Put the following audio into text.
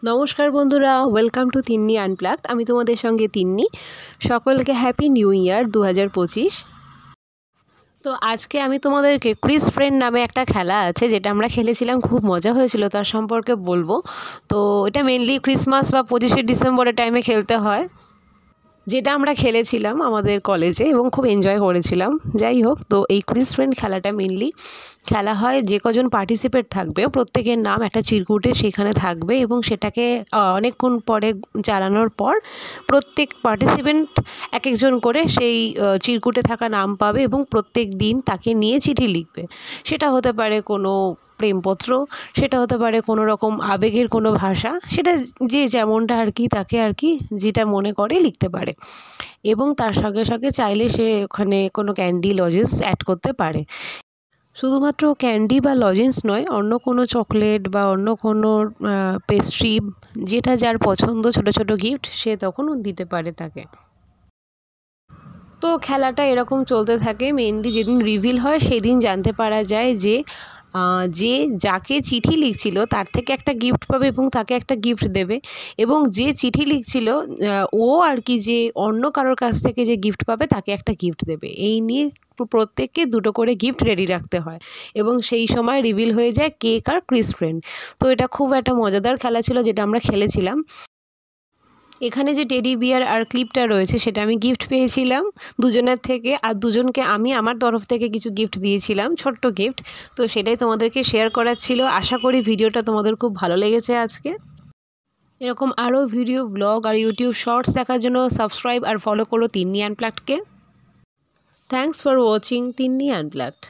নমস্কার বন্ধুরা, welcome to Tinni unplugged. আমি তোমাদের সঙ্গে তিন্নি। সকলকে হ্যাপি নিউ ইয়ার 2025। তো আজকে আমি তোমাদেরকে ক্রিস ফ্রেন্ড নামে একটা খেলা আছে যেটা আমরা খেলেছিলাম, খুব মজা হয়েছিল, তার সম্পর্কে বলবো। তো এটা মেনলি ক্রিসমাস বা 25শে ডিসেম্বরের টাইমে খেলতে হয়, যেটা আমরা খেলেছিলাম আমাদের কলেজে এবং খুব এনজয় করেছিলাম। যাই হোক, তো এই ক্রিস ফ্রেন্ড খেলাটা মেনলি খেলা হয় যে কজন পার্টিসিপেট থাকবে প্রত্যেকের নাম একটা চিরকুটে সেখানে থাকবে এবং সেটাকে অনেকক্ষণ পরে চালানোর পর প্রত্যেক পার্টিসিপেন্ট এক একজন করে সেই চিরকুটে থাকা নাম পাবে এবং প্রত্যেক দিন তাকে নিয়ে চিঠি লিখবে। সেটা হতে পারে কোনো প্রেমপত্র, সেটা হতে পারে কোনো রকম আবেগের কোনো ভাষা, সেটা যে যেমনটা তাকে যেটা মনে করে লিখতে পারে। এবং তার সঙ্গে সঙ্গে চাইলে সে ওখানে কোনো ক্যান্ডি লজেন্স অ্যাড করতে পারে। শুধুমাত্র ক্যান্ডি বা লজেন্স নয়, অন্য কোনো চকলেট বা অন্য কোনো পেস্ট্রি, যেটা যার পছন্দ, ছোট ছোট গিফট সে তখন দিতে পারে তাকে। তো খেলাটা এরকম চলতে থাকে। মেনলি যেদিন রিভিল হয় সেদিন জানতে পারা যায় যে যাকে চিঠি লিখছিল তার থেকে একটা গিফট পাবে এবং তাকে একটা গিফট দেবে, এবং যে চিঠি লিখছিল ও যে অন্য কারোর কাছ থেকে যে গিফট পাবে তাকে একটা গিফট দেবে। এই নিয়ে প্রত্যেককে দুটো করে গিফট রেডি রাখতে হয় এবং সেই সময় রিভিল হয়ে যায় কে কার ক্রিস ফ্রেন্ড। তো এটা খুব একটা মজাদার খেলা ছিল যেটা আমরা খেলেছিলাম। এখানে যে টেডি বিয়ার আর ক্লিপটা রয়েছে সেটা আমি গিফট পেয়েছিলাম দুজনের থেকে, আর দুজনকে আমি আমার তরফ থেকে কিছু গিফট দিয়েছিলাম, ছোট্ট গিফট। তো সেটাই তোমাদেরকে শেয়ার করার ছিল। আশা করি ভিডিওটা তোমাদের খুব ভালো লেগেছে আজকে। এরকম আরও ভিডিও, ব্লগ আর ইউটিউব শর্টস দেখার জন্য সাবস্ক্রাইব আর ফলো করো তিন্নি আনপ্লাগডকে। Thanks for watching Tinni unplugged.